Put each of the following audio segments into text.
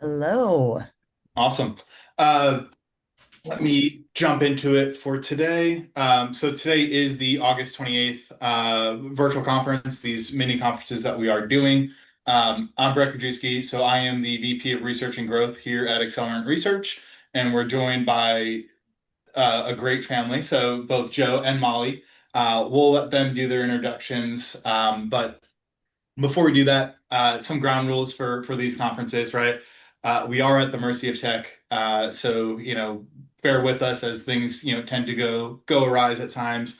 Hello. Awesome. Uh, Let me jump into it for today. So today is the August 28th virtual conference, these mini conferences that we are doing. I'm Brett Krajewski, so I am the VP of Research and Growth here at Accelerant Research, and we're joined by a great family, so both Joe and Molly. We'll let them do their introductions, but before we do that, some ground rules for these conferences, right? We are at the mercy of tech, so bear with us as things tend to go awry at times.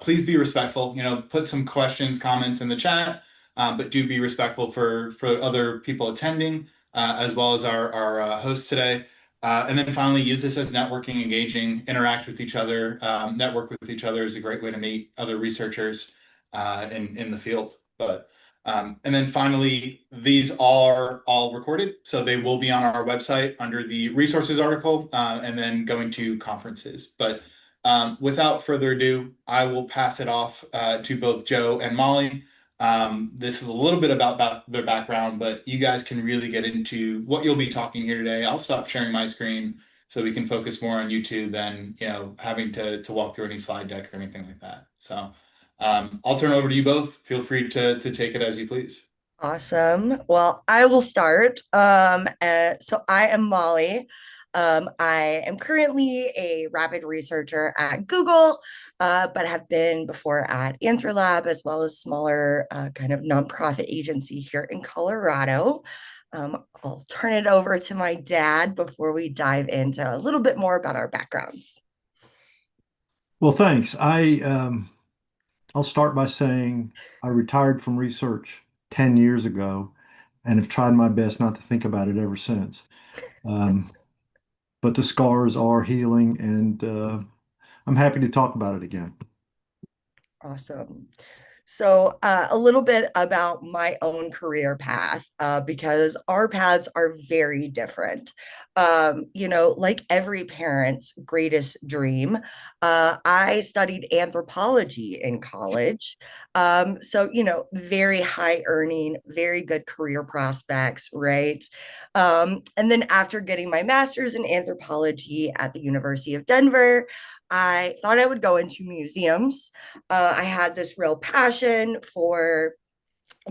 Please be respectful. Put some questions, comments in the chat, but do be respectful for other people attending, as well as our host today. And then finally, use this as networking, engaging, interact with each other. Network with each other is a great way to meet other researchers in the field. And then finally, these are all recorded, so they will be on our website under the resources article, and then going to conferences. But without further ado, I will pass it off to both Joe and Molly. This is a little bit about their background, but you guys can really get into what you'll be talking here today. I'll stop sharing my screen so we can focus more on you two than having to walk through any slide deck or anything like that. So. I'll turn it over to you both. Feel free to take it as you please. Awesome. Well, I will start. So I am Molly. I am currently a rapid researcher at Google, but have been before at AnswerLab as well as smaller kind of nonprofit agency here in Colorado. I'll turn it over to my dad before we dive into a little bit more about our backgrounds. Well, thanks. I'll start by saying I retired from research 10 years ago and have tried my best not to think about it ever since. Um, but the scars are healing, and I'm happy to talk about it again. Awesome. So, a little bit about my own career path, because our paths are very different. Like every parent's greatest dream, I studied anthropology in college. So, very high earning, very good career prospects, right? And then after getting my master's in anthropology at the University of Denver, I thought I would go into museums. I had this real passion for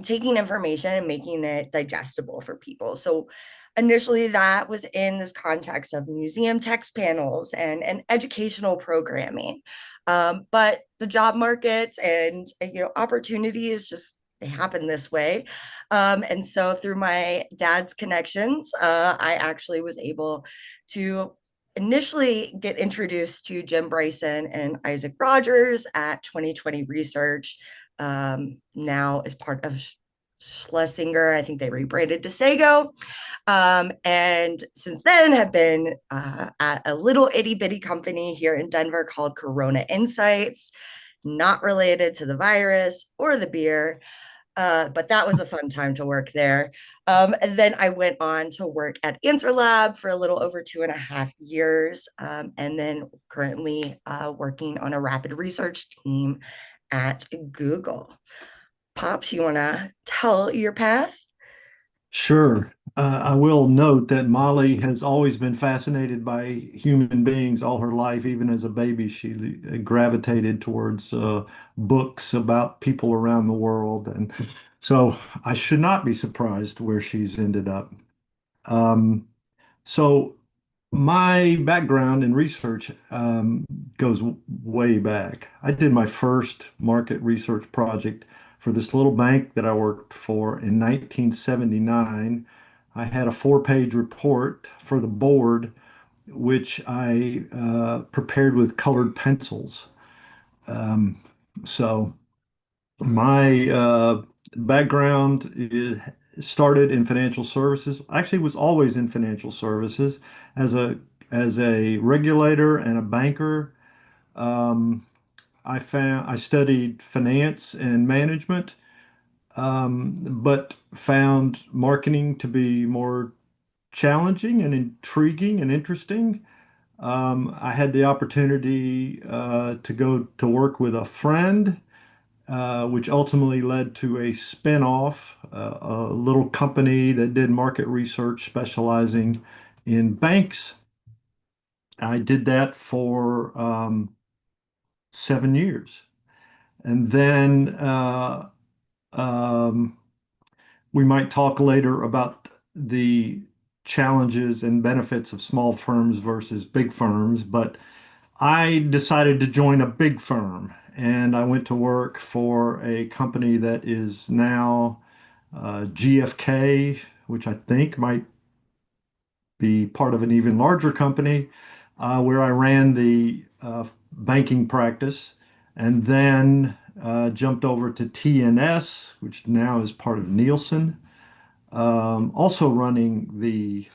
taking information and making it digestible for people. So initially that was in this context of museum text panels and educational programming. But the job markets and opportunities just they happen this way. And so through my dad's connections, I actually was able to initially get introduced to Jim Bryson and Isaac Rogers at 2020 Research, now as part of Schlesinger. I think they rebranded to Sago. And since then have been at a little itty bitty company here in Denver called Corona Insights, not related to the virus or the beer. But that was a fun time to work there. And then I went on to work at AnswerLab for a little over 2.5 years, and then currently working on a rapid research team at Google. Pops, you want to tell your path? Sure. I will note that Molly has always been fascinated by human beings all her life. Even as a baby, she gravitated towards books about people around the world. And so I should not be surprised where she's ended up. Um, so my background in research goes way back. I did my first market research project for this little bank that I worked for in 1979. I had a 4-page report for the board, which I prepared with colored pencils. Um, so my background started in financial services. Actually, was always in financial services as a regulator and a banker. Um, I studied finance and management, but found marketing to be more challenging and intriguing and interesting. I had the opportunity to go to work with a friend which ultimately led to a spin-off, a little company that did market research specializing in banks. I did that for 7 years. And then um, we might talk later about the challenges and benefits of small firms versus big firms, but I decided to join a big firm and I went to work for a company that is now GFK, which I think might be part of an even larger company, where I ran the banking practice and then jumped over to TNS, which now is part of Nielsen, also running the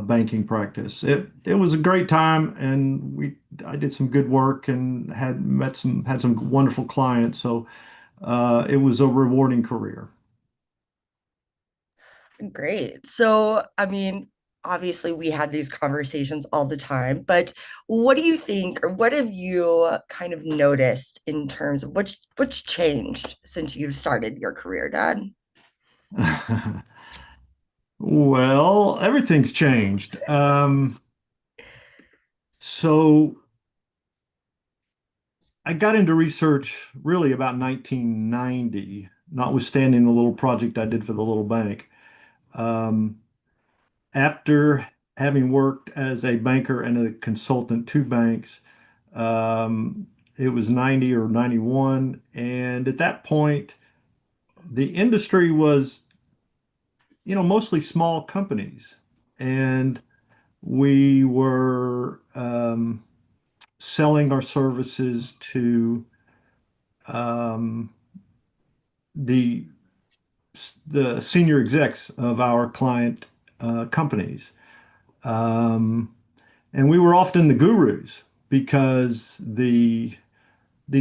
banking practice. It was a great time, and we I did some good work and had some wonderful clients. So it was a rewarding career. Great. So, I mean, obviously we had these conversations all the time, but what do you think, or what have you kind of noticed in terms of what's changed since you've started your career, Dad? Well, everything's changed. So I got into research really about 1990, notwithstanding the little project I did for the little bank. Um, After having worked as a banker and a consultant to banks, um, it was 90 or 91. And at that point, the industry was, mostly small companies. And we were selling our services to um, the the senior execs of our client companies. Um, and we were often the gurus because these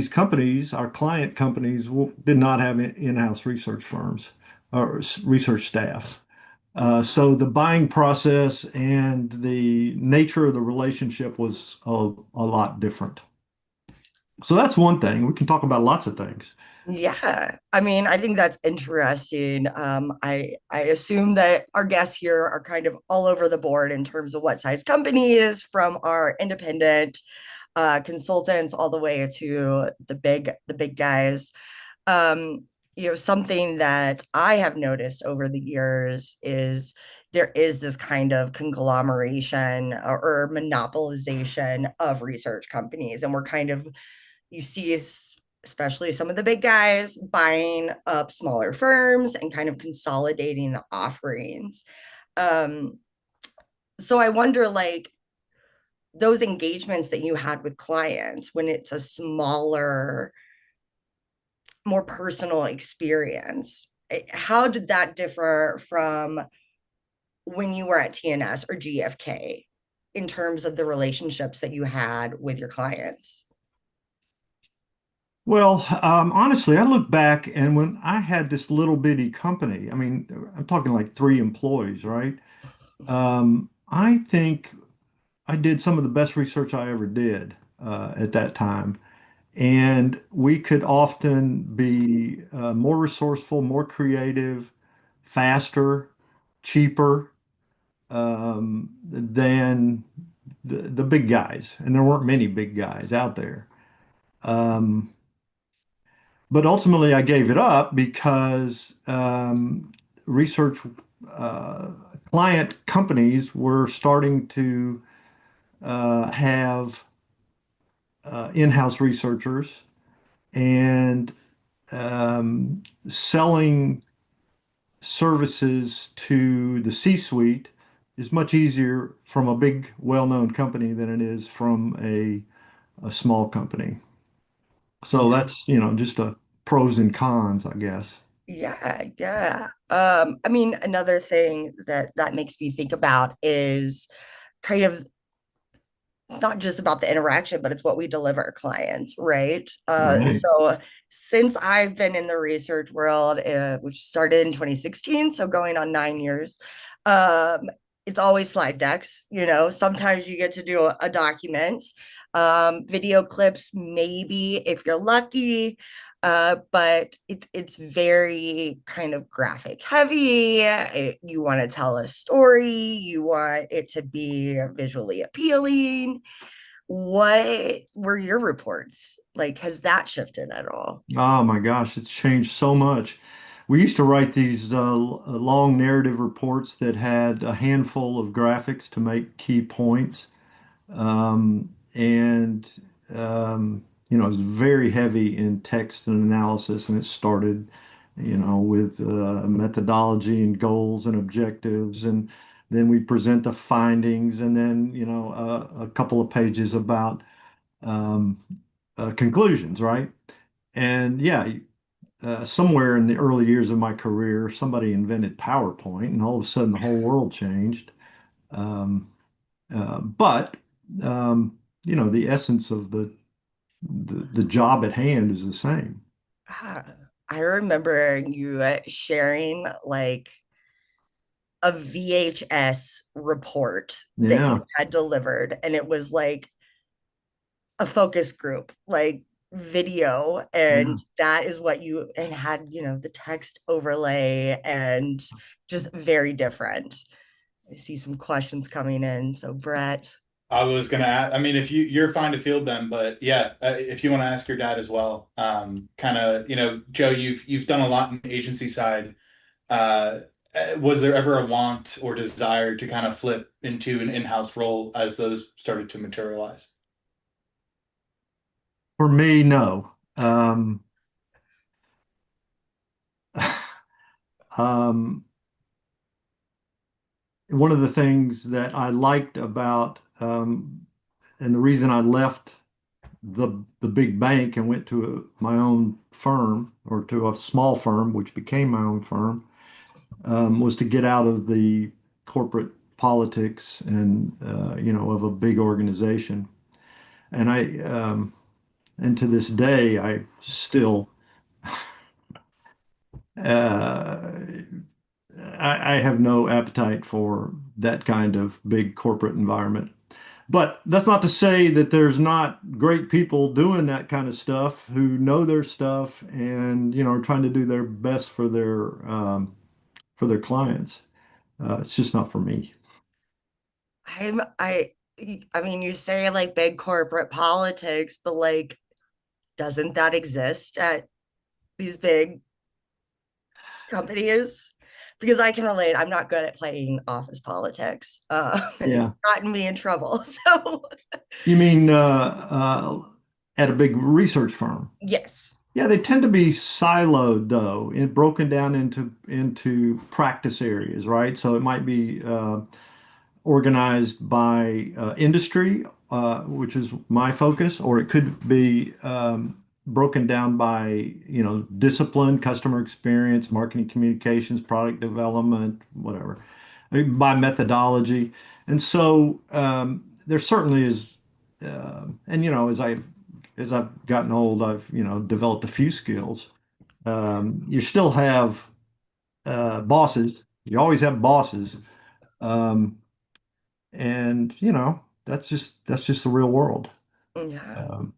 companies, our client companies, did not have in-house research firms or research staffs. So the buying process and the nature of the relationship was a lot different. So that's one thing. We can talk about lots of things. Yeah, I mean, I think that's interesting. I assume that our guests here are kind of all over the board in terms of what size companies, from our independent consultants all the way to the big guys. Um, something that I have noticed over the years is there is this kind of conglomeration or monopolization of research companies, and we're kind of you see especially some of the big guys buying up smaller firms and kind of consolidating the offerings. Um, so I wonder, like, those engagements that you had with clients when it's a smaller, more personal experience, how did that differ from when you were at TNS or GFK in terms of the relationships that you had with your clients? Well, honestly, I look back and when I had this little bitty company, I mean, I'm talking like 3 employees, right? I think I did some of the best research I ever did at that time. And we could often be more resourceful, more creative, faster, cheaper than the big guys. And there weren't many big guys out there. Um, but ultimately, I gave it up because research uh, client companies were starting to have in-house researchers and selling services to the C-suite is much easier from a big, well-known company than it is from a small company. So that's, just a pros and cons, I guess. Yeah, yeah. I mean, another thing that makes me think about is kind of it's not just about the interaction, but it's what we deliver clients, right? Right. So since I've been in the research world, which started in 2016, so going on 9 years, um, it's always slide decks. Sometimes you get to do a document, video clips, maybe if you're lucky. But it's very kind of graphic heavy. You want to tell a story, you want it to be visually appealing. What were your reports like? Has that shifted at all? Oh my gosh, it's changed so much. We used to write these long narrative reports that had a handful of graphics to make key points. And it was very heavy in text and analysis, and it started, with methodology and goals and objectives, and then we present the findings, and then, a couple of pages about um, conclusions, right? And yeah, somewhere in the early years of my career, somebody invented PowerPoint, and all of a sudden the whole world changed. Um, but the essence of the job at hand is the same. Ah, I remember you sharing like a VHS report that you Yeah, had delivered, and it was like a focus group, like video, yeah. and that is what you and had, the text overlay and just very different. I see some questions coming in. So, Brett, I was gonna ask, I mean, if you're fine to field them, but yeah, if you want to ask your dad as well, kind of, Joe, you've done a lot in the agency side. Uh, was there ever a want or desire to kind of flip into an in-house role as those started to materialize? For me, no. Um, One of the things that I liked about, and the reason I left the big bank and went to my own firm or to a small firm, which became my own firm, was to get out of the corporate politics and of a big organization. And and to this day, I still uh, I have no appetite for that kind of big corporate environment. But that's not to say that there's not great people doing that kind of stuff who know their stuff and are trying to do their best for their clients. It's just not for me. I'm I mean, you say like big corporate politics, but like, doesn't that exist at these big companies? Because I can relate. I'm not good at playing office politics, and it's Yeah. gotten me in trouble. So, You mean at a big research firm? yes. Yeah, they tend to be siloed though, and broken down into practice areas, right? So it might be organized by industry, which is my focus, or it could be broken down by, discipline, customer experience, marketing communications, product development, whatever, by methodology. And so there certainly is, and as I've gotten old, I've developed a few skills. You still have bosses. You always have bosses. Um, and that's just the real world. Yeah. Um,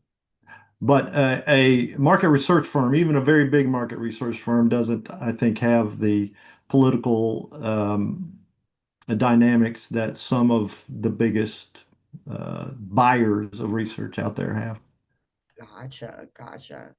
but a market research firm, even a very big market research firm, doesn't, I think, have the political dynamics that some of the biggest buyers of research out there have. Gotcha. Gotcha.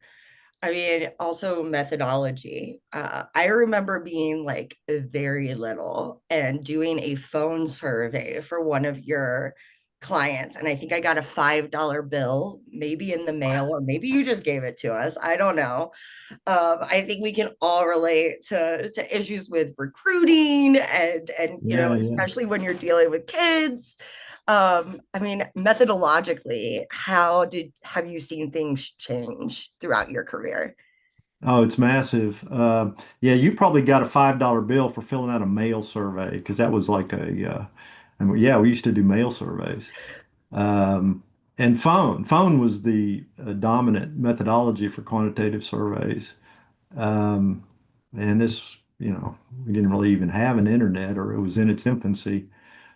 I mean, also methodology. I remember being like very little and doing a phone survey for one of your clients. And I think I got a $5 bill, maybe in the mail, or maybe you just gave it to us. I don't know. I think we can all relate to issues with recruiting and Yeah, yeah. especially when you're dealing with kids. I mean, methodologically, how did have you seen things change throughout your career? Oh, it's massive. Yeah, you probably got a $5 bill for filling out a mail survey because that was like and yeah, we used to do mail surveys. Um, and phone was the dominant methodology for quantitative surveys. Um, and we didn't really even have an internet or it was in its infancy.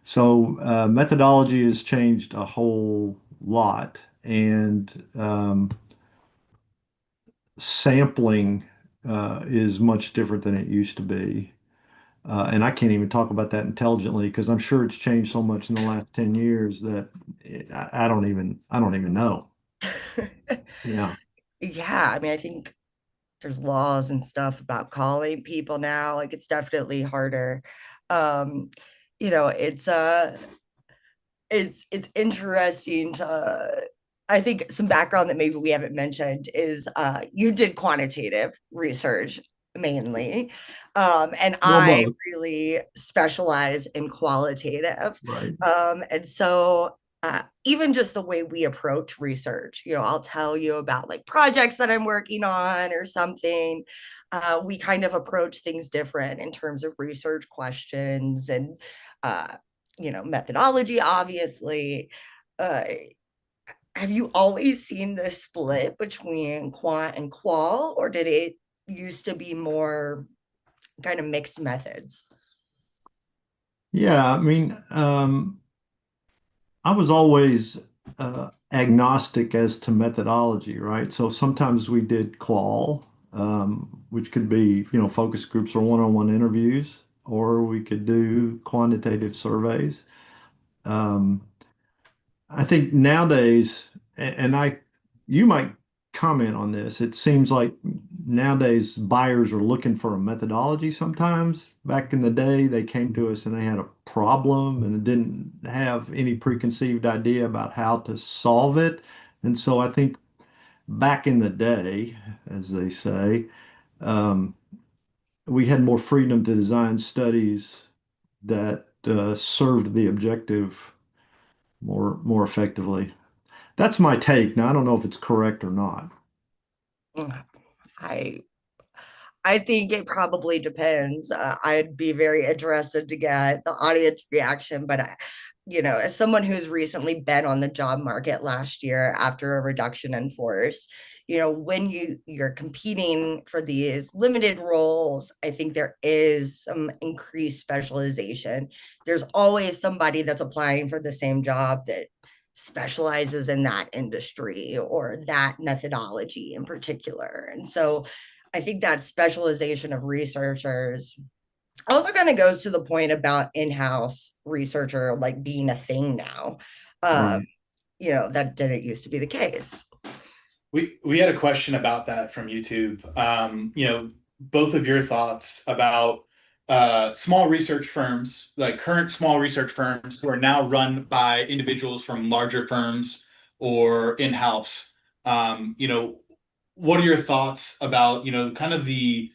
So methodology has changed a whole lot, and sampling is much different than it used to be. And I can't even talk about that intelligently because I'm sure it's changed so much in the last 10 years that I don't even know. Yeah. Yeah, I mean, I think there's laws and stuff about calling people now. Like it's definitely harder. Um, it's interesting to I think some background that maybe we haven't mentioned is you did quantitative research mainly. And Well, I both. really specialize in qualitative. Right. And so even just the way we approach research, I'll tell you about like projects that I'm working on or something. We kind of approach things different in terms of research questions and uh, methodology, obviously. Uh, have you always seen this split between quant and qual, or did it used to be more kind of mixed methods? Yeah, I mean, I was always agnostic as to methodology, right? So sometimes we did qual, which could be, focus groups or one-on-one interviews, or we could do quantitative surveys. Um, I think nowadays, and you might comment on this, it seems like nowadays buyers are looking for a methodology sometimes. Back in the day, they came to us and they had a problem and didn't have any preconceived idea about how to solve it. And so I think back in the day, as they say, um, we had more freedom to design studies that served the objective more effectively. That's my take. Now, I don't know if it's correct or not. I I think it probably depends. I'd be very interested to get the audience reaction, but as someone who's recently been on the job market last year after a reduction in force, when you're competing for these limited roles, I think there is some increased specialization. There's always somebody that's applying for the same job that specializes in that industry or that methodology in particular. And so I think that specialization of researchers also kind of goes to the point about in-house researcher like being a thing now. Um, Right. that didn't used to be the case. We had a question about that from YouTube. Both of your thoughts about small research firms, like current small research firms who are now run by individuals from larger firms or in-house. What are your thoughts about, kind of the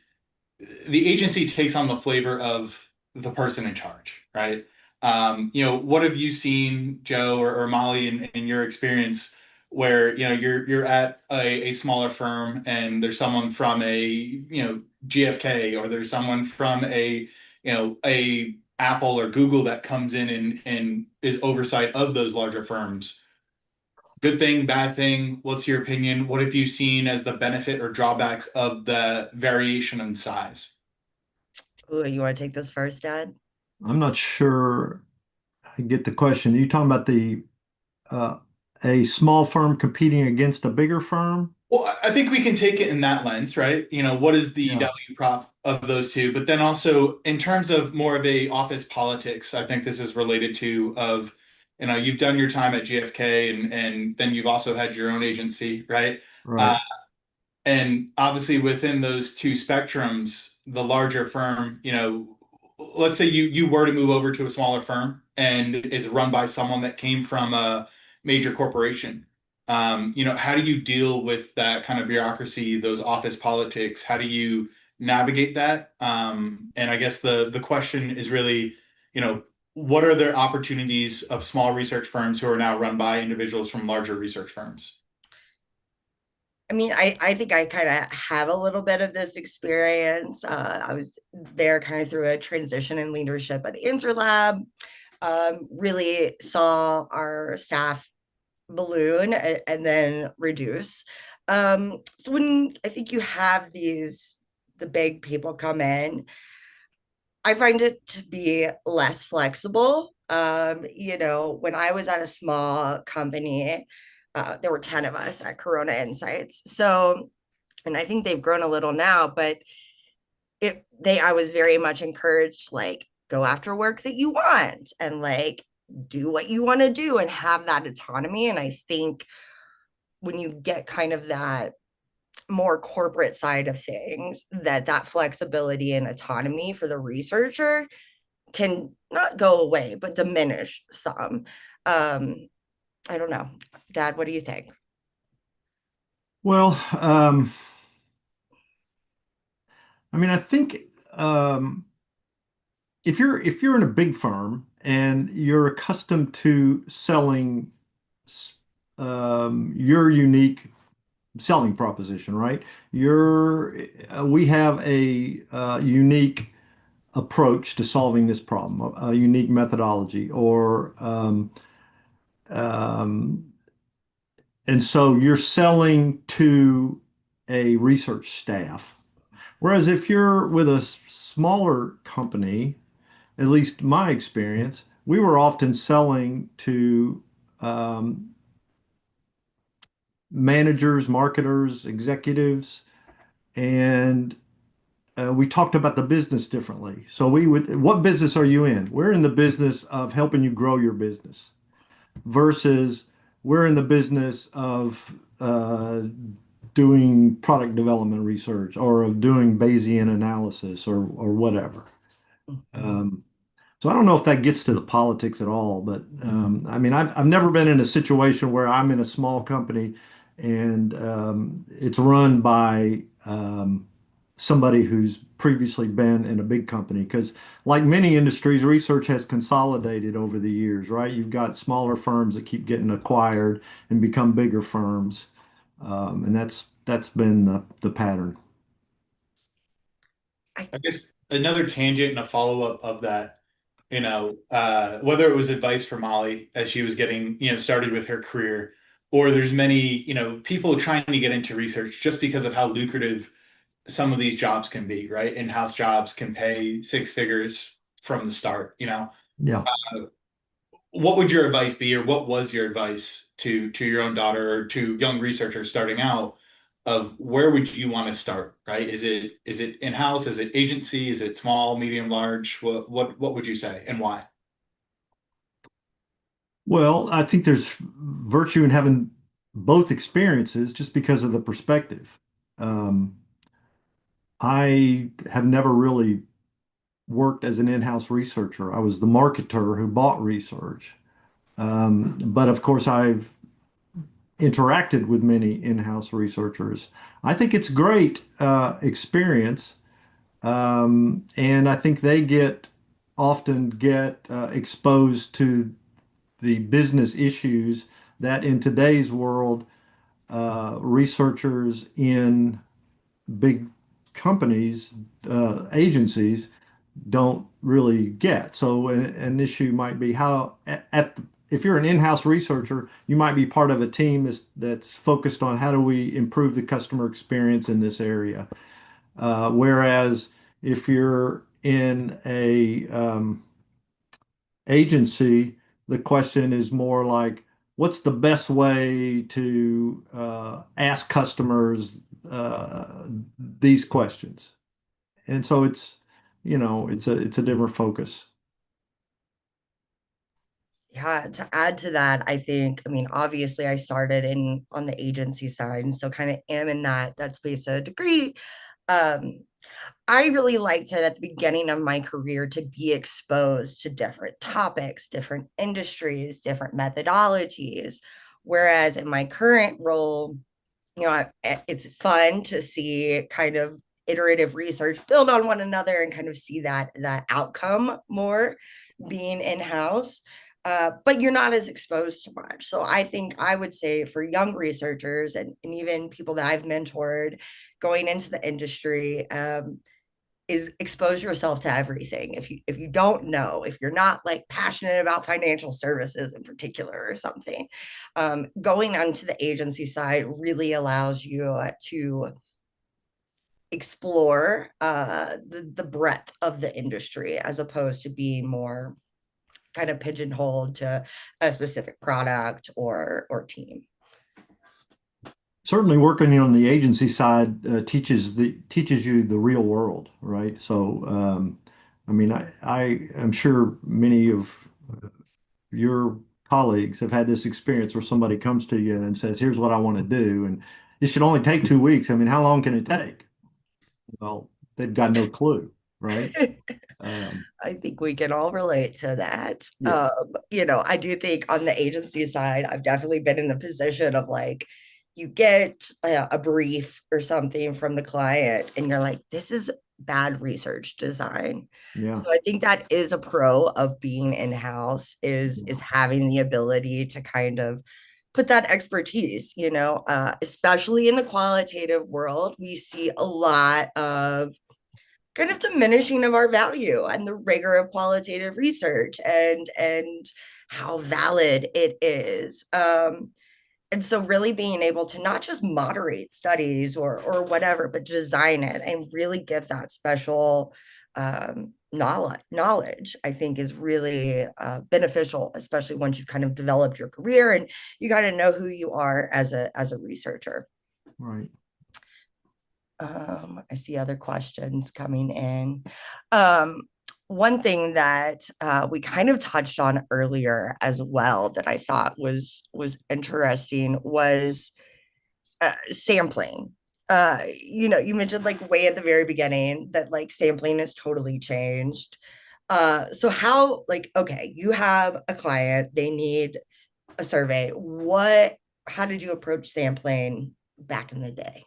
agency takes on the flavor of the person in charge, right? What have you seen, Joe or Molly, in your experience, where you're at a smaller firm and there's someone from a GFK, or there's someone from a Apple or Google that comes in and is oversight of those larger firms. Good thing, bad thing? What's your opinion? What have you seen as the benefit or drawbacks of the variation in size? Ooh, you want to take this first, Dad? I'm not sure I get the question. Are you talking about the uh, a small firm competing against a bigger firm? Well, I think we can take it in that lens, right? What is the Yeah. value prop of those two? But then also in terms of more of a office politics, I think this is related to of, you've done your time at GFK and then you've also had your own agency, right? Uh, Right. and obviously within those two spectrums, the larger firm, let's say you were to move over to a smaller firm and it's run by someone that came from a major corporation. How do you deal with that kind of bureaucracy, those office politics? How do you navigate that? And I guess the question is really, what are the opportunities of small research firms who are now run by individuals from larger research firms? I mean, I think I kind of have a little bit of this experience. I was there kind of through a transition in leadership at Answer Lab. Really saw our staff balloon and then reduce. So when I think you have the big people come in, I find it to be less flexible When I was at a small company, there were 10 of us at Corona Insights. So, and I think they've grown a little now, but I was very much encouraged, like, go after work that you want and like do what you want to do and have that autonomy. And I think when you get kind of that more corporate side of things, that flexibility and autonomy for the researcher can not go away but diminish some. I don't know. Dad, what do you think? Well, I mean, I think if you're in a big firm and you're accustomed to selling your unique selling proposition, right? We have a unique approach to solving this problem, a unique methodology, or um, and so you're selling to a research staff. Whereas if you're with a smaller company, at least my experience, we were often selling to um, managers, marketers, executives, and we talked about the business differently. So what business are you in? We're in the business of helping you grow your business versus we're in the business of doing product development research or of doing Bayesian analysis or whatever. Mhm. Um, So I don't know if that gets to the politics at all, but I mean, I've never been in a situation where I'm in a small company and it's run by somebody who's previously been in a big company. Because like many industries, research has consolidated over the years, right? You've got smaller firms that keep getting acquired and become bigger firms, and that's been the pattern. I I guess another tangent and a follow-up of that, whether it was advice for Molly as she was getting, started with her career, or there's many, people trying to get into research just because of how lucrative some of these jobs can be, right? In-house jobs can pay six figures from the start. Yeah. What would your advice be, or what was your advice to your own daughter or to young researchers starting out of where would you want to start, right? Is it in-house? Is it agency? Is it small, medium, large? What would you say and why? Well, I think there's virtue in having both experiences just because of the perspective. Um, I have never really worked as an in-house researcher. I was the marketer who bought research. But of course, I've interacted with many in-house researchers. I think it's great experience, and I think they often get exposed to the business issues that in today's world, researchers in big companies, agencies don't really get. So an issue might be how if you're an in-house researcher, you might be part of a team that's focused on how do we improve the customer experience in this area. Whereas if you're in a agency, the question is more like, what's the best way to ask customers these questions? And so it's a different focus. Yeah, to add to that, I think, I mean, obviously I started in on the agency side, and so kind of am in that space to a degree. Um, I really liked it at the beginning of my career to be exposed to different topics, different industries, different methodologies. Whereas in my current role, it's fun to see kind of iterative research build on one another and kind of see that outcome more being in-house. But you're not as exposed to much. So I think I would say for young researchers and even people that I've mentored going into the industry, is expose yourself to everything. If you don't know, if you're not like passionate about financial services in particular or something, going onto the agency side really allows you to explore the breadth of the industry as opposed to being more kind of pigeonholed to a specific product or team. Certainly working on the agency side teaches you the real world, right? So, I mean, I am sure many of your colleagues have had this experience where somebody comes to you and says, "Here's what I want to do," and it should only take 2 weeks. I mean, how long can it take? Well, they've got no clue, right? Um, I think we can all relate to that. yeah, I do think on the agency side, I've definitely been in the position of like, you get a brief or something from the client, and you're like, this is bad research design. yeah, So I think that is a pro of being in-house is yeah, having the ability to kind of put that expertise, especially in the qualitative world, we see a lot of kind of diminishing of our value and the rigor of qualitative research and how valid it is. And so really being able to not just moderate studies or whatever, but design it and really give that special knowledge, I think is really beneficial, especially once you've kind of developed your career and you kind of know who you are as a researcher. right. I see other questions coming in. Um, One thing that we kind of touched on earlier as well that I thought was interesting was sampling. You mentioned like way at the very beginning that like sampling has totally changed. So how like okay, you have a client, they need a survey. How did you approach sampling back in the day?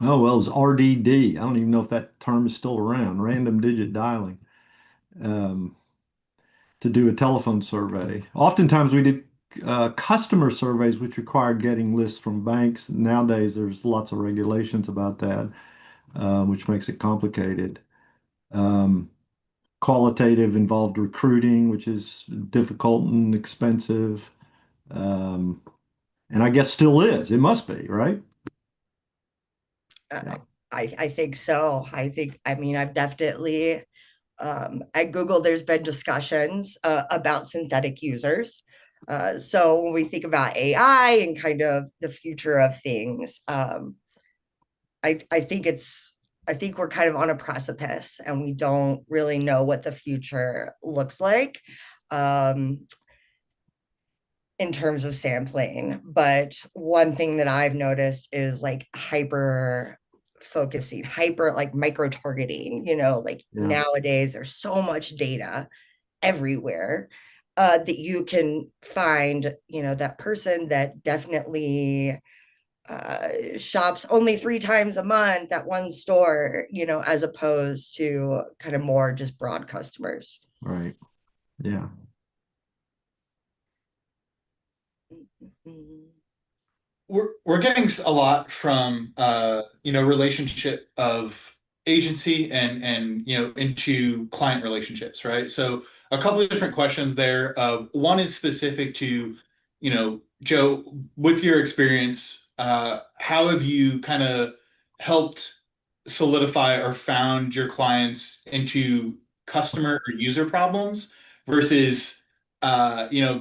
Oh, well, it's RDD. I don't even know if that term is still around, random digit dialing, um, to do a telephone survey. Oftentimes we did customer surveys, which required getting lists from banks. Nowadays, there's lots of regulations about that, which makes it complicated. Um, Qualitative involved recruiting, which is difficult and expensive. Um, and I guess still is. It must be, right? Uh, Yeah. I think so. I mean, I've definitely, at Google, there's been discussions about synthetic users. So when we think about AI and kind of the future of things, I think I think we're kind of on a precipice and we don't really know what the future looks like. Um, in terms of sampling. But one thing that I've noticed is like hyper focusing, hyper like micro targeting, like Yeah. nowadays there's so much data everywhere that you can find, that person that definitely shops only 3 times a month at one store, as opposed to kind of more just broad customers. Right. Yeah. Mhm. We're getting a lot from relationship of agency and into client relationships, right? So a couple of different questions there. One is specific to Joe, with your experience, how have you kind of helped solidify or found your clients into customer or user problems versus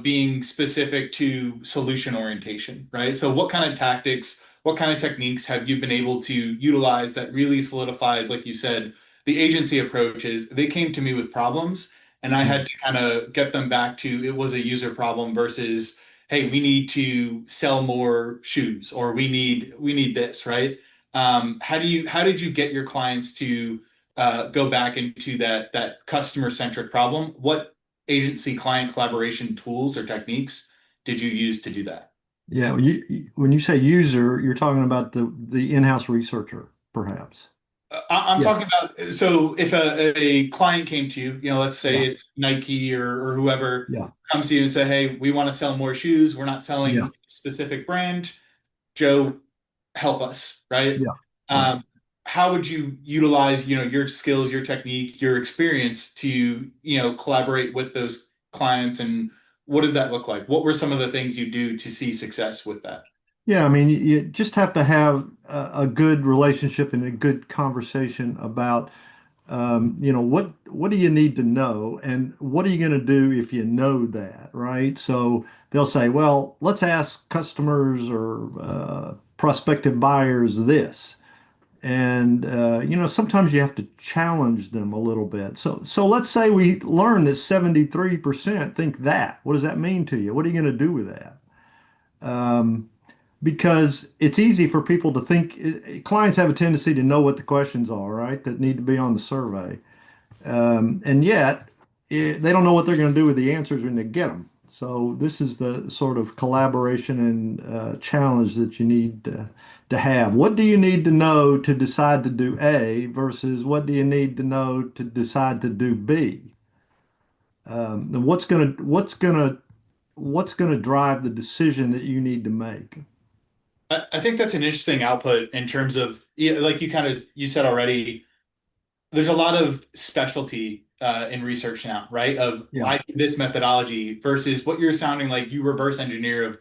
being specific to solution orientation, right? So what kind of tactics, what kind of techniques have you been able to utilize that really solidified, like you said, the agency approaches? They came to me with problems, and I Mhm. had to kind of get them back to it was a user problem versus, hey, we need to sell more shoes or we need this, right? How did you get your clients to go back into that customer centric problem? What agency client collaboration tools or techniques did you use to do that? Yeah. When you say user, you're talking about the in-house researcher, perhaps. I'm Yeah. talking about, so if a client came to you, let's say Yeah. it's Nike or whoever Yeah. comes to you and say, hey, we want to sell more shoes. We're not selling Yeah. a specific brand. Joe, help us, right? Yeah. Right. Um, how would you utilize, your skills, your technique, your experience to, collaborate with those clients, and what did that look like? What were some of the things you do to see success with that? Yeah, I mean, you just have to have a good relationship and a good conversation about what do you need to know, and what are you going to do if you know that, right? So they'll say, well, let's ask customers or prospective buyers this. And sometimes you have to challenge them a little bit. So let's say we learn that 73% think that. What does that mean to you? What are you going to do with that? Um, because it's easy for people to think, clients have a tendency to know what the questions are, right? That need to be on the survey. And yet, they don't know what they're going to do with the answers when they get them. So this is the sort of collaboration and challenge that you need to have. What do you need to know to decide to do A versus what do you need to know to decide to do B? And what's gonna drive the decision that you need to make? I think that's an interesting output in terms of, yeah, like you said already, there's a lot of specialty in research now, right? Of Yeah. I do this methodology versus what you're sounding like you reverse engineer of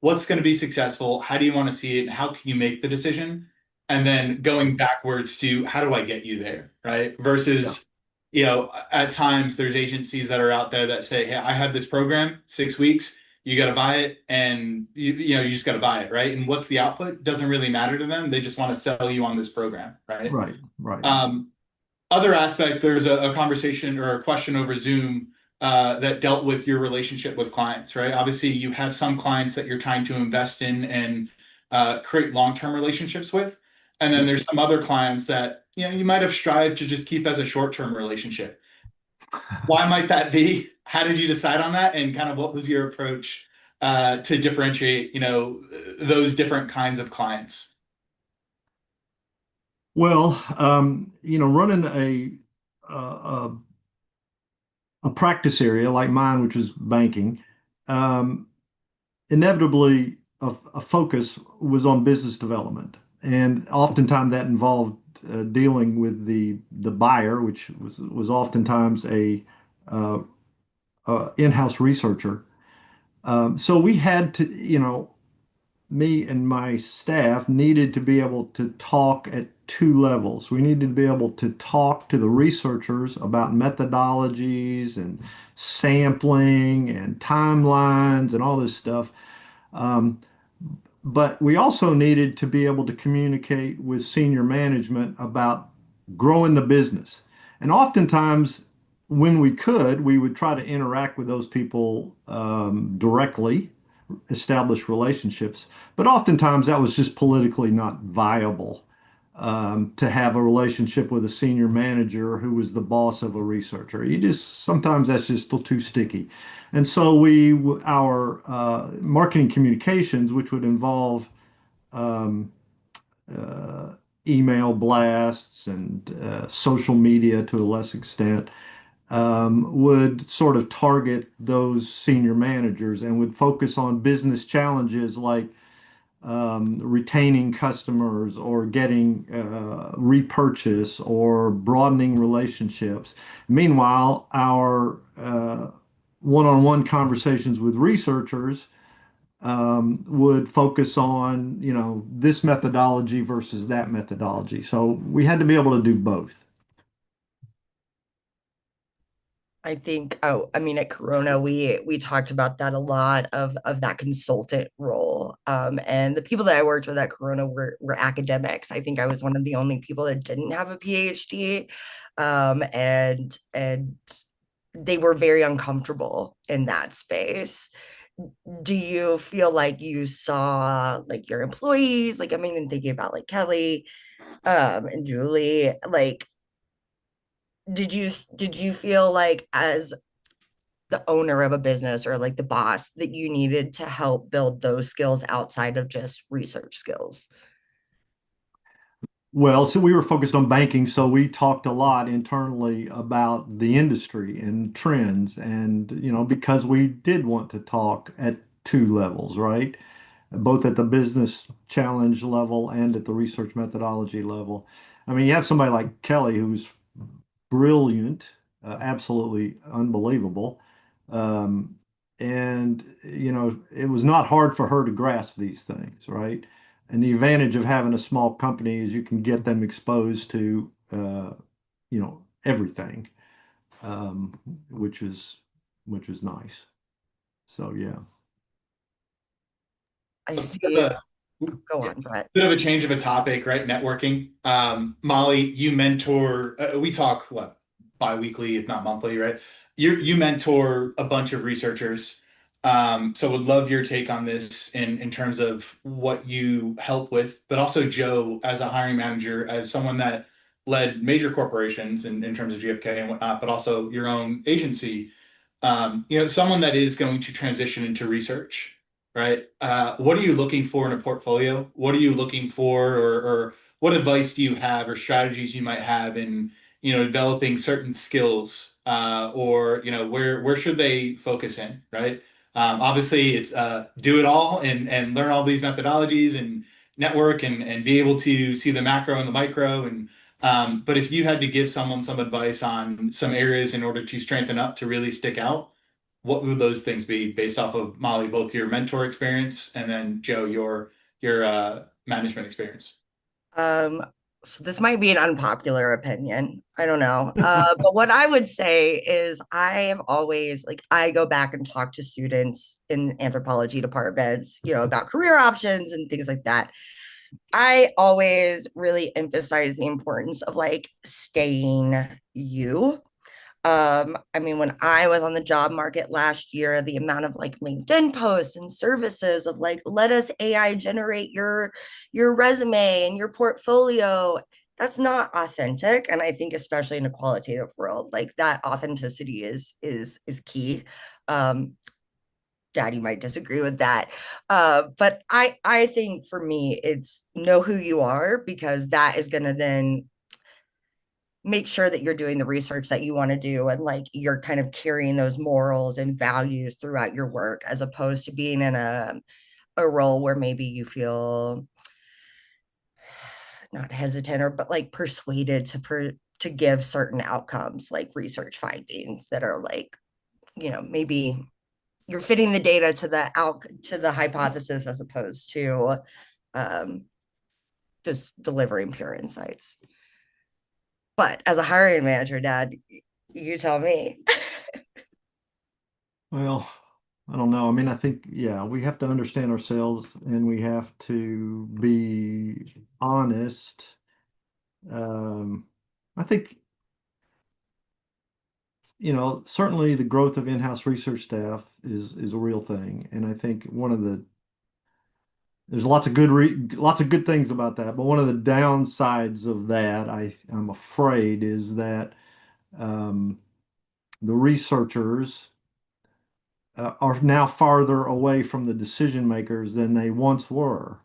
what's going to be successful, how do you want to see it, and how can you make the decision? And then going backwards to how do I get you there, right? Yeah. Versus, at times there's agencies that are out there that say, hey, I have this program, 6 weeks, you got to buy it, and you just got to buy it, right? And what's the output doesn't really matter to them. They just want to sell you on this program, right? Right. Right. Um, Other aspect, there's a conversation or a question over Zoom that dealt with your relationship with clients, right? Obviously, you have some clients that you're trying to invest in and create long-term relationships with. And then Yep. there's some other clients that, you might have strived to just keep as a short-term relationship. Why might that be? How did you decide on that? And kind of what was your approach to differentiate, those different kinds of clients? Well, running a a practice area like mine, which was banking, um, inevitably a focus was on business development, and oftentimes that involved dealing with the buyer, which was oftentimes uh, in-house researcher. So we had to, me and my staff needed to be able to talk at two levels. We needed to be able to talk to the researchers about methodologies and sampling and timelines and all this stuff. Um, but we also needed to be able to communicate with senior management about growing the business. And oftentimes, when we could, we would try to interact with those people directly, establish relationships. But oftentimes, that was just politically not viable to have a relationship with a senior manager who was the boss of a researcher. Sometimes that's just a little too sticky. And so our marketing communications, which would involve um, uh, email blasts and social media to a less extent, would sort of target those senior managers and would focus on business challenges like retaining customers or getting repurchase or broadening relationships. Meanwhile, our one-on-one conversations with researchers would focus on, this methodology versus that methodology. So we had to be able to do both. I think, oh, I mean, at Corona, we talked about that a lot of that consultant role. And the people that I worked with at Corona were academics. I think I was one of the only people that didn't have a PhD. And they were very uncomfortable in that space. Do you feel like you saw like your employees, like I mean, and thinking about like Kelly, and Julie, like did you feel like as the owner of a business or like the boss that you needed to help build those skills outside of just research skills? Well, so we were focused on banking, so we talked a lot internally about the industry and trends, and because we did want to talk at two levels, right? Both at the business challenge level and at the research methodology level. I mean, you have somebody like Kelly who's brilliant, absolutely unbelievable. Um, and, it was not hard for her to grasp these things, right? And the advantage of having a small company is you can get them exposed to, everything, um, which is which is nice. So yeah. I A bit see. of Go a on, Brett. bit of a change of a topic, right? Networking. Molly, you mentor, we talk what, bi-weekly, if not monthly, right? You mentor a bunch of researchers. So would love your take on this in terms of what you help with, but also Joe as a hiring manager, as someone that led major corporations in terms of GFK and whatnot, but also your own agency. Someone that is going to transition into research, right? What are you looking for in a portfolio? What are you looking for, or what advice do you have, or strategies you might have in, developing certain skills, or where should they focus in, right? Obviously, it's do it all and learn all these methodologies and network and be able to see the macro and the micro but if you had to give someone some advice on some areas in order to strengthen up to really stick out, what would those things be based off of Molly, both your mentor experience and then Joe, your management experience? Um, so this might be an unpopular opinion. I don't know. But what I would say is I have always like I go back and talk to students in anthropology departments, about career options and things like that. I always really emphasize the importance of like staying you. I mean, when I was on the job market last year, the amount of like LinkedIn posts and services of like, let us AI generate your resume and your portfolio, that's not authentic. And I think especially in a qualitative world, like that authenticity is key. Um, Daddy might disagree with that. But I think for me, it's know who you are because that is gonna then make sure that you're doing the research that you want to do and like you're kind of carrying those morals and values throughout your work as opposed to being in a role where maybe you feel not hesitant or but like persuaded to give certain outcomes like research findings that are like maybe you're fitting the data to the hypothesis as opposed to um, just delivering pure insights. But as a hiring manager, Dad, you tell me. Well, I don't know. I mean, I think, yeah, we have to understand ourselves and we have to be honest. Um, I think, certainly the growth of in-house research staff is a real thing. And I think there's lots of good things about that, but one of the downsides of that, I'm afraid, is that um, the researchers are now farther away from the decision makers than they once were.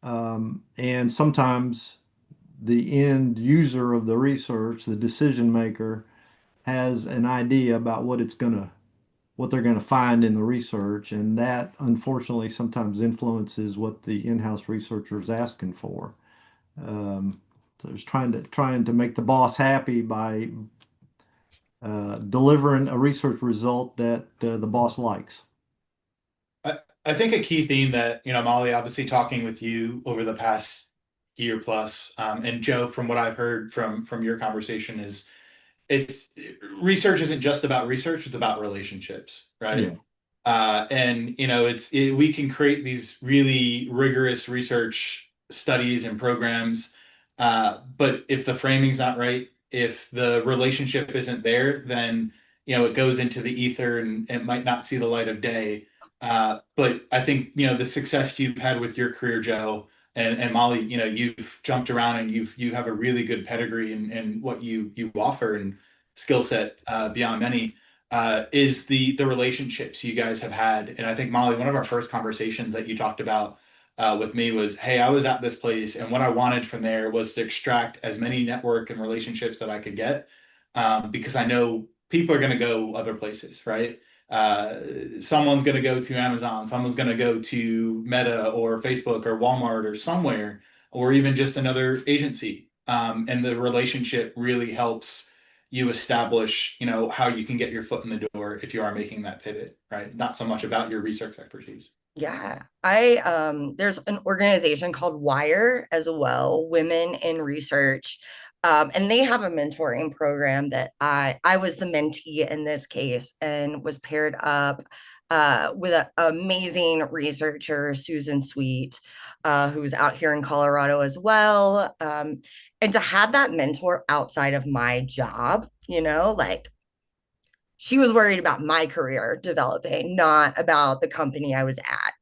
And sometimes the end user of the research, the decision maker, has an idea about what they're gonna find in the research, and that unfortunately sometimes influences what the in-house researcher is asking for. Um, so it's trying to make the boss happy by delivering a research result that the boss likes. I think a key theme that, Molly, obviously talking with you over the past year plus, and Joe, from what I've heard from your conversation, is it's research isn't just about research, it's about relationships, right? Yeah. And we can create these really rigorous research studies and programs, but if the framing's not right, if the relationship isn't there, then it goes into the ether and it might not see the light of day. But I think the success you've had with your career, Joe and Molly, you've jumped around and you have a really good pedigree in what you offer and skill set beyond many is the relationships you guys have had. And I think Molly, one of our first conversations that you talked about with me was, hey, I was at this place, and what I wanted from there was to extract as many network and relationships that I could get, because I know people are going to go other places, right? Someone's going to go to Amazon, someone's going to go to Meta or Facebook or Walmart or somewhere, or even just another agency. And the relationship really helps you establish, how you can get your foot in the door if you are making that pivot, right? Not so much about your research expertise. Yeah, I there's an organization called Wire as well, Women in Research. And they have a mentoring program that I was the mentee in this case and was paired up with an amazing researcher, Susan Sweet, who's out here in Colorado as well. And to have that mentor outside of my job, like she was worried about my career developing, not about the company I was at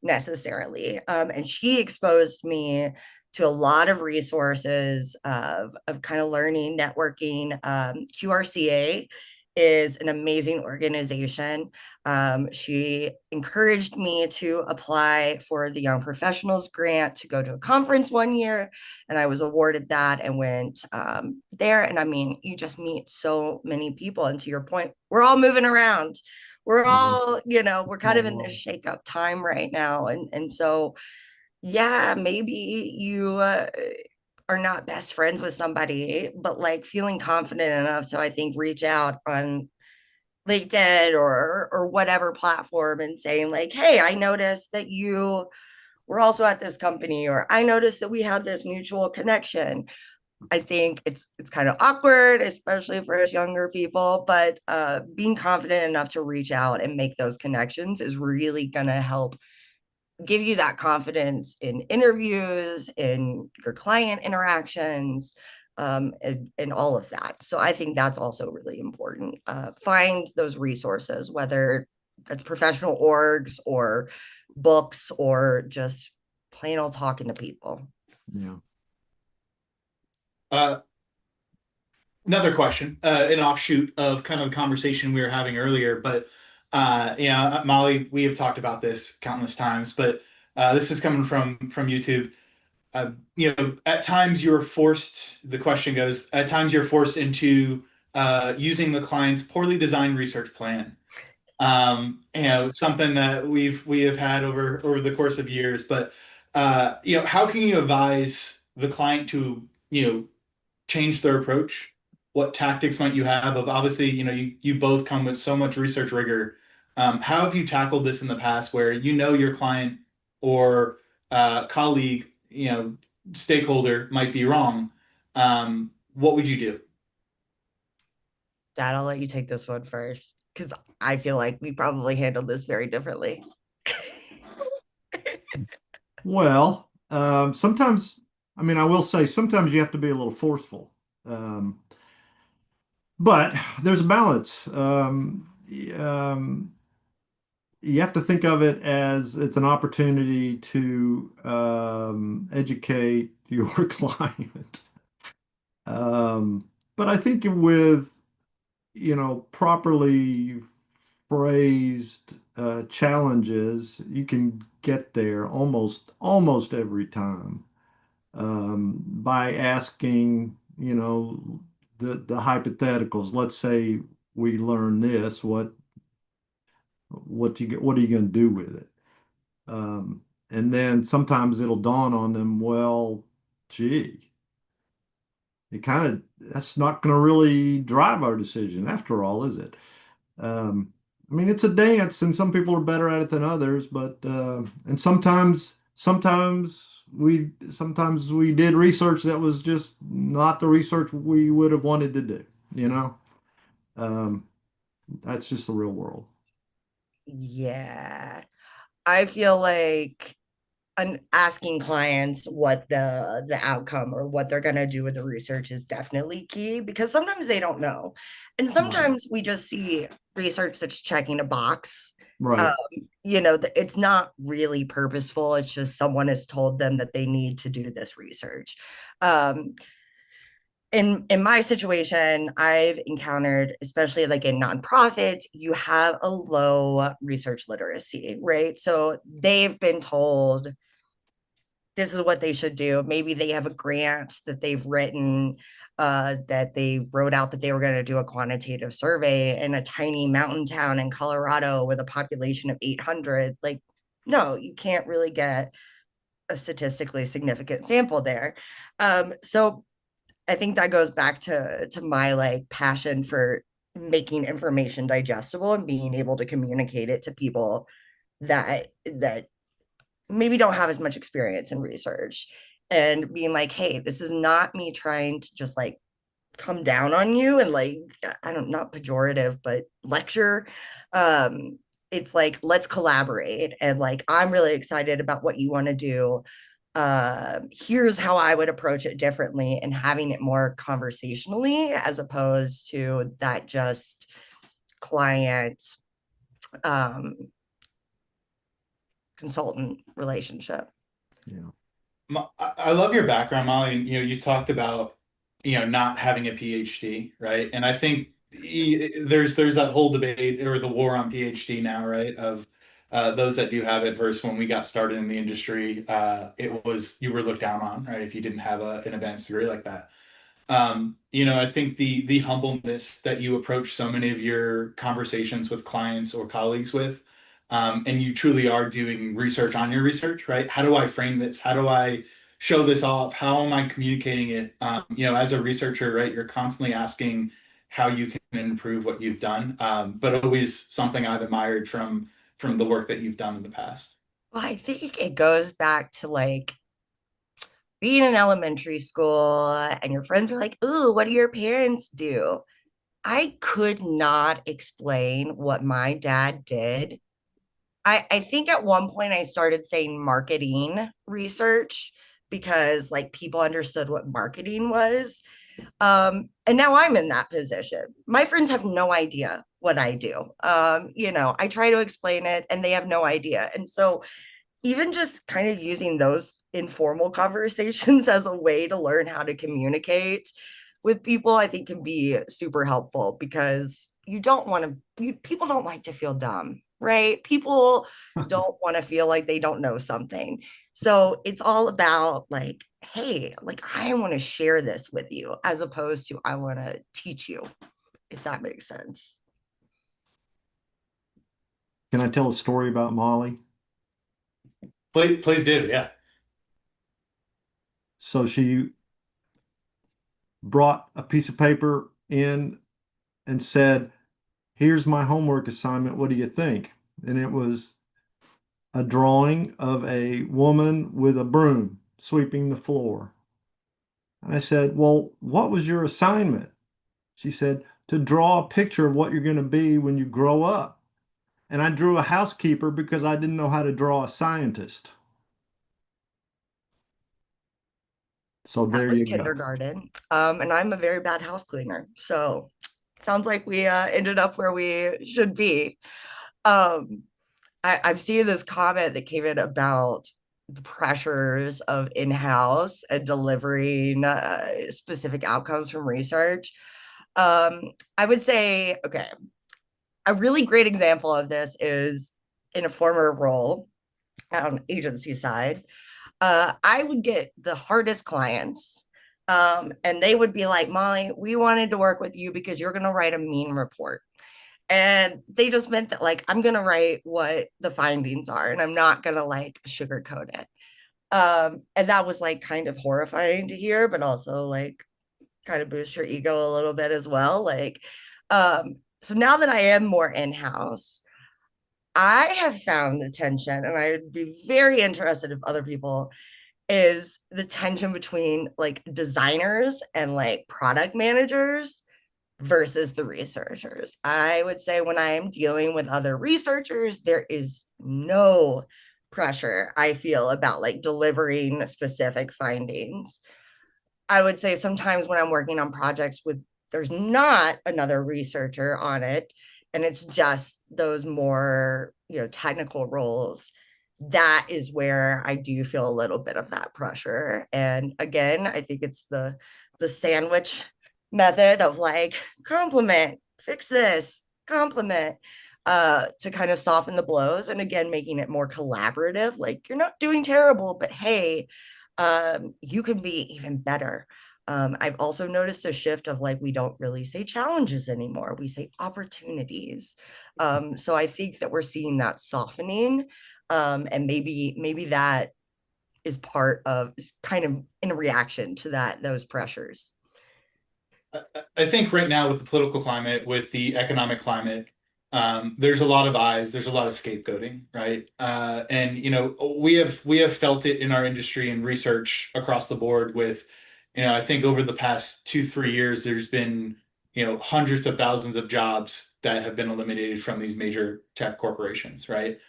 necessarily. And she exposed me to a lot of resources of kind of learning, networking. QRCA is an amazing organization. She encouraged me to apply for the Young Professionals Grant to go to a conference one year, and I was awarded that and went there. And I mean, you just meet so many people. And to your point, we're all moving around. We're Yeah. all, we're kind of Small in this world. shake-up time right now. And so, yeah, maybe you are not best friends with somebody, but like feeling confident enough to, I think, reach out on LinkedIn or whatever platform and saying like, hey, I noticed that you were also at this company, or I noticed that we had this mutual connection. I think it's kind of awkward, especially for us younger people, but being confident enough to reach out and make those connections is really gonna help give you that confidence in interviews, in your client interactions, and all of that. So I think that's also really important. Find those resources, whether it's professional orgs or books or just plain old talking to people. Yeah. Uh, Another question, an offshoot of kind of a conversation we were having earlier, but Molly, we have talked about this countless times, but this is coming from YouTube. At times you're forced, the question goes, at times you're forced into using the client's poorly designed research plan. Something that we have had over the course of years, but how can you advise the client to, change their approach? What tactics might you have of obviously, you both come with so much research rigor. How have you tackled this in the past where your client or colleague, stakeholder might be wrong? What would you do? Dad, I'll let you take this one first because I feel like we probably handled this very differently. Well, sometimes, I mean, I will say sometimes you have to be a little forceful. Um, but there's a balance. You have to think of it as it's an opportunity to educate your client. But I think with, properly phrased challenges, you can get there almost every time by asking, the hypotheticals. Let's say we learn this, what are you going to do with it? And then sometimes it'll dawn on them, well, gee, that's not going to really drive our decision after all, is it? Um, I mean, it's a dance, and some people are better at it than others, but and sometimes we did research that was just not the research we would have wanted to do, you know? Um, that's just the real world. Yeah. I feel like asking clients what the outcome or what they're going to do with the research is definitely key because sometimes they don't know, and Right. sometimes we just see research that's checking a box. um, Right. it's not really purposeful. It's just someone has told them that they need to do this research. um, in my situation, I've encountered, especially like in nonprofits, you have a low research literacy, right? So they've been told this is what they should do. Maybe they have a grant that they've written, that they wrote out that they were going to do a quantitative survey in a tiny mountain town in Colorado with a population of 800. Like, no, you can't really get a statistically significant sample there. So I think that goes back to my like passion for making information digestible and being able to communicate it to people that maybe don't have as much experience in research. and being like, hey, this is not me trying to just like come down on you and like, I don't, not pejorative, but lecture. Um, it's like, let's collaborate. And like, I'm really excited about what you want to do. Here's how I would approach it differently, and having it more conversationally as opposed to that just client um, consultant relationship. Yeah. I love your background, Molly. And, you talked about, not having a PhD, right? And I think there's that whole debate or the war on PhD now, right? Of those that do have it versus when we got started in the industry, it was you were looked down on, right? If you didn't have an advanced degree like that. I think the humbleness that you approach so many of your conversations with clients or colleagues with, and you truly are doing research on your research, right? How do I frame this? How do I show this off? How am I communicating it? As a researcher, right, you're constantly asking how you can improve what you've done, but always something I've admired from the work that you've done in the past. Well, I think it goes back to like being in elementary school and your friends are like, ooh, what do your parents do? I could not explain what my dad did. I think at one point I started saying marketing research because like people understood what marketing was. And now I'm in that position. My friends have no idea what I do. I try to explain it and they have no idea. And so even just kind of using those informal conversations as a way to learn how to communicate with people, I think can be super helpful because you don't want to, people don't like to feel dumb, right? People don't want to feel like they don't know something. So it's all about like, hey, like I want to share this with you as opposed to I want to teach you, if that makes sense. Can I tell a story about Molly? Please do, yeah. So she brought a piece of paper in and said, here's my homework assignment. What do you think? And it was a drawing of a woman with a broom sweeping the floor. And I said, well, what was your assignment? She said, to draw a picture of what you're going to be when you grow up. And I drew a housekeeper because I didn't know how to draw a scientist. So That there was you go. kindergarten. And I'm a very bad house cleaner. So sounds like we ended up where we should be. Um, I've seen this comment that came in about the pressures of in-house and delivering specific outcomes from research. I would say, okay, a really great example of this is in a former role on agency side. I would get the hardest clients. And they would be like, Molly, we wanted to work with you because you're going to write a mean report. And they just meant that, like, I'm going to write what the findings are and I'm not going to like sugarcoat it. And that was like kind of horrifying to hear, but also like kind of boost your ego a little bit as well. So now that I am more in house, I have found the tension, and I would be very interested if other people is the tension between like designers and like product managers versus the researchers. I would say when I am dealing with other researchers, there is no pressure I feel about like delivering specific findings. I would say sometimes when I'm working on projects with there's not another researcher on it and it's just those more, technical roles, that is where I do feel a little bit of that pressure. And again, I think it's the sandwich method of like compliment, fix this, compliment, to kind of soften the blows. And again, making it more collaborative, like you're not doing terrible, but hey, you can be even better. I've also noticed a shift of like, we don't really say challenges anymore. We say opportunities. So I think that we're seeing that softening. And maybe that is part of kind of in a reaction to those pressures. I think right now with the political climate, with the economic climate, There's a lot of eyes, there's a lot of scapegoating, right? And we have felt it in our industry and research across the board with, I think over the past 2, 3 years, there's been, hundreds of thousands of jobs that have been eliminated from these major tech corporations, right?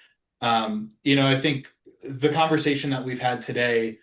I think the conversation that we've had today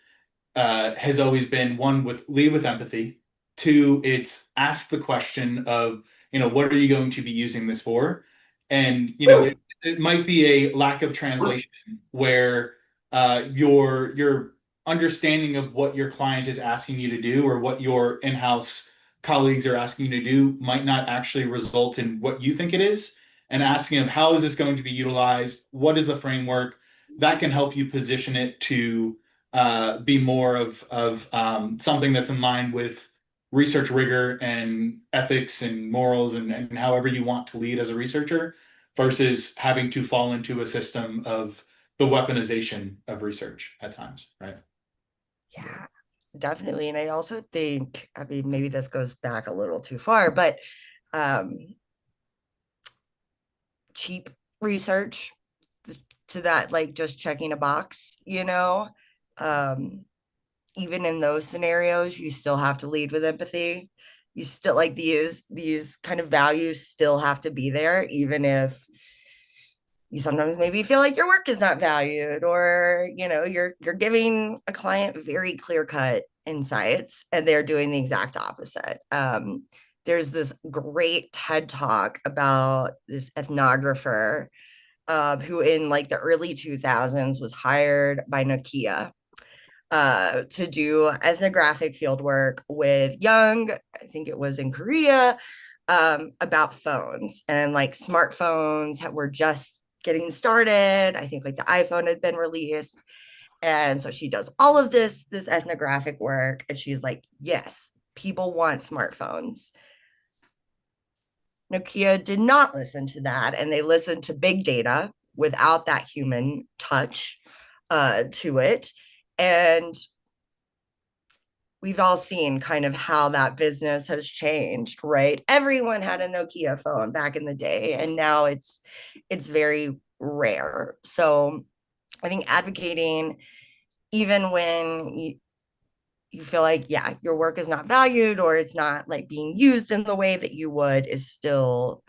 has always been one with lead with empathy. Two, it's ask the question of, what are you going to be using this for? And, it might be a lack of translation where your understanding of what your client is asking you to do or what your in-house colleagues are asking you to do might not actually result in what you think it is. And asking them, how is this going to be utilized? What is the framework? That can help you position it to be more of something that's in line with research rigor and ethics and morals and however you want to lead as a researcher versus having to fall into a system of the weaponization of research at times, right? Yeah, definitely. And I also think, I mean, maybe this goes back a little too far, but um, cheap research to that, like just checking a box, um, even in those scenarios, you still have to lead with empathy. You still like these kind of values still have to be there, even if you sometimes maybe feel like your work is not valued, or you're giving a client very clear cut insights and they're doing the exact opposite. There's this great TED talk about this ethnographer who in like the early 2000s was hired by Nokia to do ethnographic field work with young, I think it was in Korea, about phones and like smartphones were just getting started. I think like the iPhone had been released. And so she does all of this ethnographic work. And she's like, yes, people want smartphones. Nokia did not listen to that. And they listened to big data without that human touch to it. And we've all seen kind of how that business has changed, right? Everyone had a Nokia phone back in the day, and now it's very rare. So I think advocating, even when you feel like, yeah, your work is not valued or it's not like being used in the way that you would, is still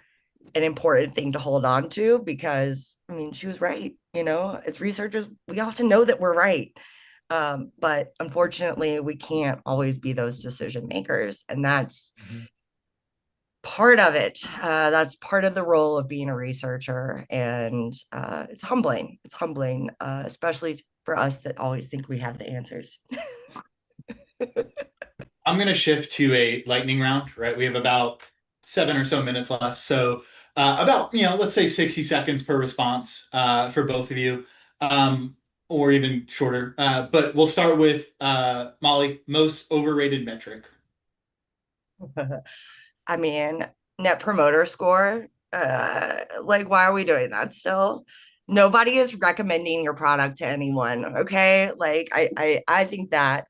an important thing to hold on to, because I mean, she was right. As researchers, we often know that we're right. But unfortunately, we can't always be those decision makers. And that's part of it. That's part of the role of being a researcher. And it's humbling. It's humbling, especially for us that always think we have the answers. I'm going to shift to a lightning round, right? We have about 7 or so minutes left. So, about, let's say 60 seconds per response for both of you, or even shorter. But we'll start with Molly, most overrated metric. I mean, net promoter score. Like, why are we doing that still? Nobody is recommending your product to anyone. Okay. Like, I think that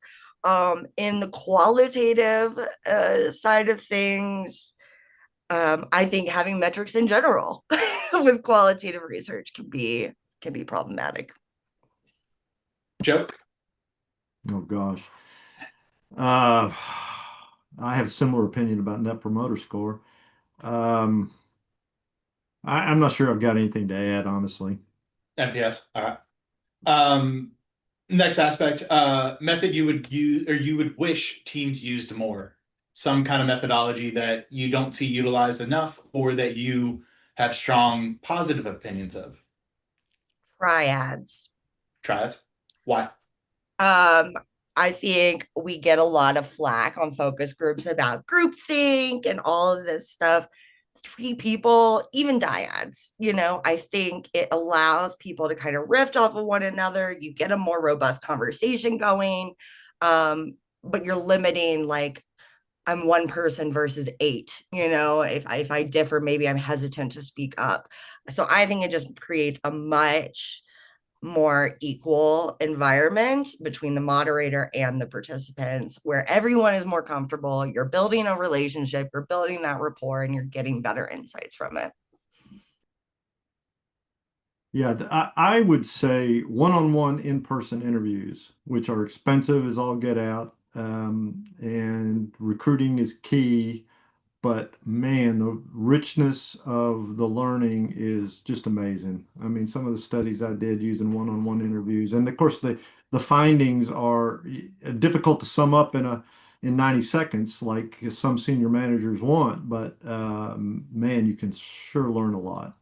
in the qualitative side of things, I think having metrics in general with qualitative research can be problematic. Joe? Oh gosh. Uh, I have a similar opinion about Net Promoter Score. Um, I'm not sure I've got anything to add, honestly. NPS. All right. Um, Next aspect, method you would use or you would wish teams used more. Some kind of methodology that you don't see utilized enough or that you have strong positive opinions of. Triads. Try it. Why? Um, I think we get a lot of flack on focus groups about groupthink and all of this stuff. Three people, even dyads, I think it allows people to kind of riff off of one another. You get a more robust conversation going, but you're limiting like I'm one person versus eight. If I differ, maybe I'm hesitant to speak up. So I think it just creates a much more equal environment between the moderator and the participants, where everyone is more comfortable. You're building a relationship, you're building that rapport, and you're getting better insights from it. Yeah, I would say one-on-one in-person interviews, which are expensive as all get out, and recruiting is key. But man, the richness of the learning is just amazing. I mean, some of the studies I did using one-on-one interviews, and of course the findings are difficult to sum up in 90 seconds, like some senior managers want. But man, you can sure learn a lot.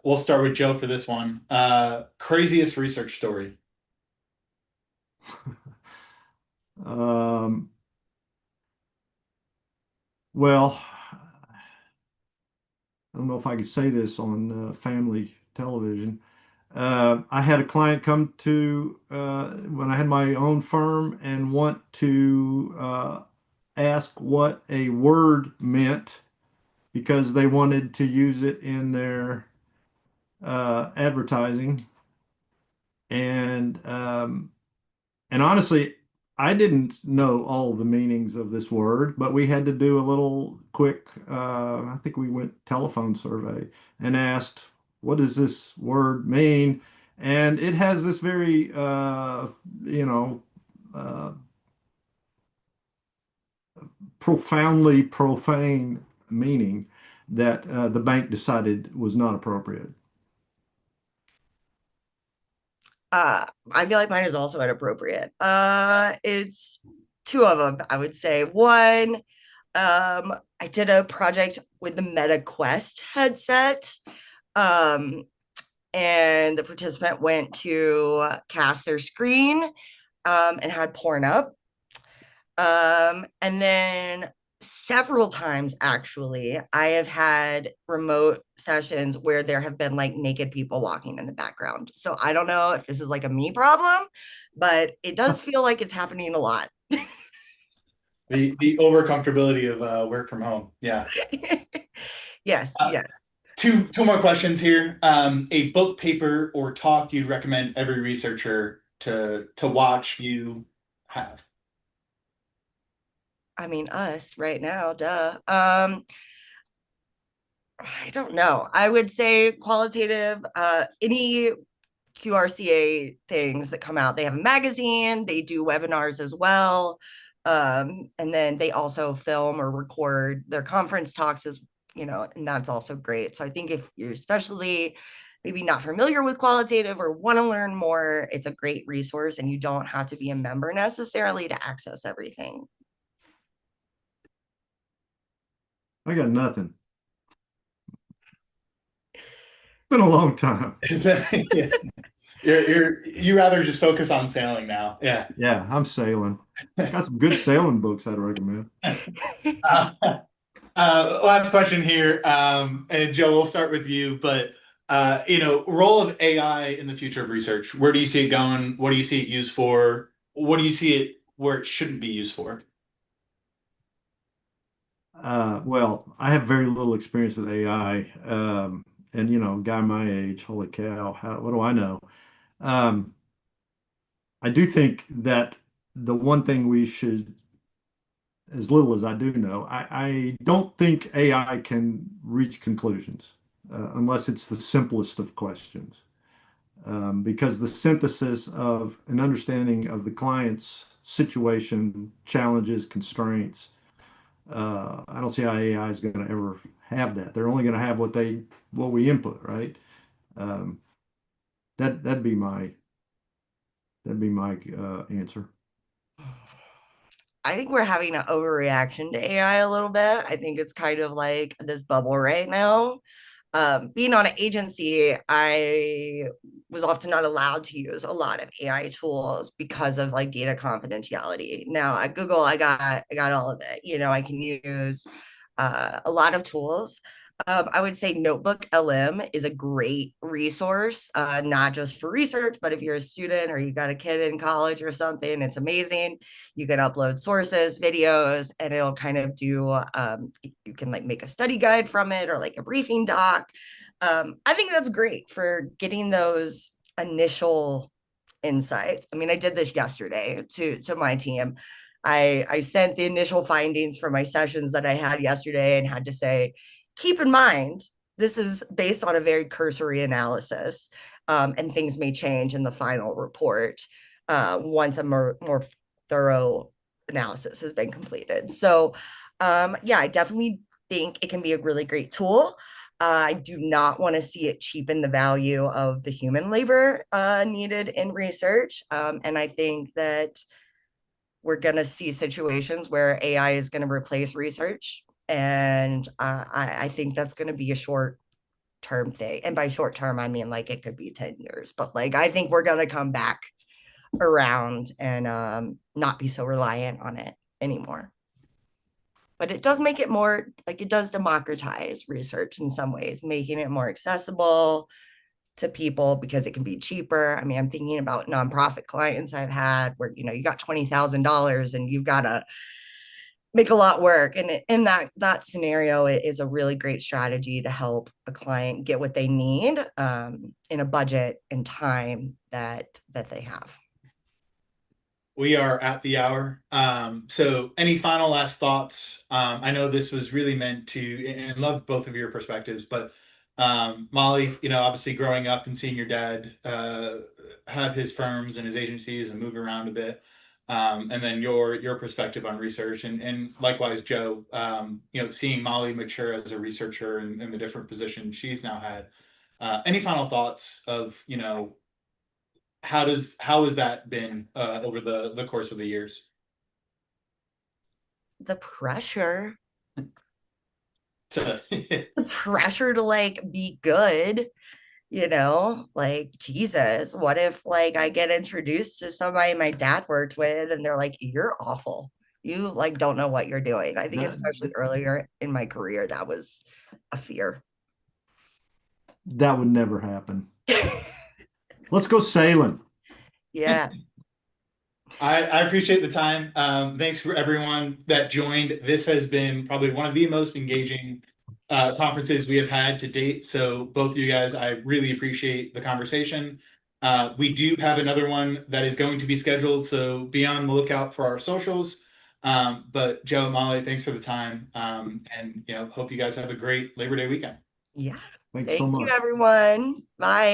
We'll start with Joe for this one. Craziest research story. Um, well, I don't know if I could say this on family television. I had a client come to when I had my own firm and want to ask what a word meant because they wanted to use it in their advertising. And and honestly, I didn't know all the meanings of this word, but we had to do a little quick, I think we went telephone survey and asked, what does this word mean? And it has this very, you know, uh, profoundly profane meaning that the bank decided was not appropriate. I feel like mine is also inappropriate. It's two of them, I would say. One, I did a project with the Meta Quest headset. Um, and the participant went to cast their screen and had porn up. And then several times, actually, I have had remote sessions where there have been like naked people walking in the background. So I don't know if this is like a me problem, but it does feel like it's happening a lot. The over comfortability of work from home. Yeah. Yes, Uh, yes. two more questions here. A book, paper, or talk you'd recommend every researcher to watch, view, have. I mean, us right now, duh. I don't know. I would say qualitative, any QRCA things that come out. They have a magazine, they do webinars as well. And then they also film or record their conference talks as, and that's also great. So I think if you're especially maybe not familiar with qualitative or want to learn more, it's a great resource and you don't have to be a member necessarily to access everything. I got nothing. Been a long time. Yeah. You rather just focus on sailing now. Yeah. Yeah, I'm sailing. Got some good sailing books I'd recommend. Uh, last question here, and Joe, we'll start with you. But role of AI in the future of research. Where do you see it going? What do you see it used for? What do you see it where it shouldn't be used for? Well, I have very little experience with AI. And guy my age, holy cow, what do I know? Um, I do think that the one thing we should, as little as I do know, I don't think AI can reach conclusions unless it's the simplest of questions. Because the synthesis of an understanding of the client's situation, challenges, constraints, I don't see how AI is going to ever have that. They're only going to have what we input, right? Um, that'd be my answer. I think we're having an overreaction to AI a little bit. I think it's kind of like this bubble right now. Being on an agency, I was often not allowed to use a lot of AI tools because of like data confidentiality. Now at Google, I got all of it. I can use a lot of tools. I would say Notebook LM is a great resource, not just for research, but if you're a student or you got a kid in college or something, it's amazing. You can upload sources, videos, and it'll kind of do, you can like make a study guide from it or like a briefing doc. I think that's great for getting those initial insights. I mean, I did this yesterday to my team. I sent the initial findings for my sessions that I had yesterday and had to say, keep in mind this is based on a very cursory analysis, and things may change in the final report once a more thorough analysis has been completed. So, yeah, I definitely think it can be a really great tool. I do not want to see it cheapen the value of the human labor needed in research. And I think that we're going to see situations where AI is going to replace research. And I think that's going to be a short term thing. And by short term, I mean like it could be 10 years, but like I think we're going to come back around and not be so reliant on it anymore. But it does make it more like it does democratize research in some ways, making it more accessible to people because it can be cheaper. I mean, I'm thinking about nonprofit clients I've had where, you know, you got $20,000 and you've got to make a lot work. And in that scenario, it is a really great strategy to help a client get what they need in a budget and time that they have. We are at the hour. So any final last thoughts? I know this was really meant to, and love both of your perspectives, but Molly, you know, obviously growing up and seeing your dad have his firms and his agencies and move around a bit. And then your perspective on research and likewise, Joe, you know, seeing Molly mature as a researcher and the different positions she's now had. Any final thoughts of, you know, how has that been over the course of the years? The pressure, To the pressure to like be good, you know, like Jesus, what if like I get introduced to somebody my dad worked with and they're like, you're awful. You like don't know what you're doing. I think That especially earlier in my career, that was a fear. that would never happen. Let's go sailing. Yeah. I appreciate the time. Thanks for everyone that joined. This has been probably one of the most engaging conferences we have had to date. So both of you guys, I really appreciate the conversation. We do have another one that is going to be scheduled, so be on the lookout for our socials. But Joe and Molly, thanks for the time. And you know, hope you guys have a great Labor Day weekend. Yeah. Thanks so Thank you, much. everyone. Bye.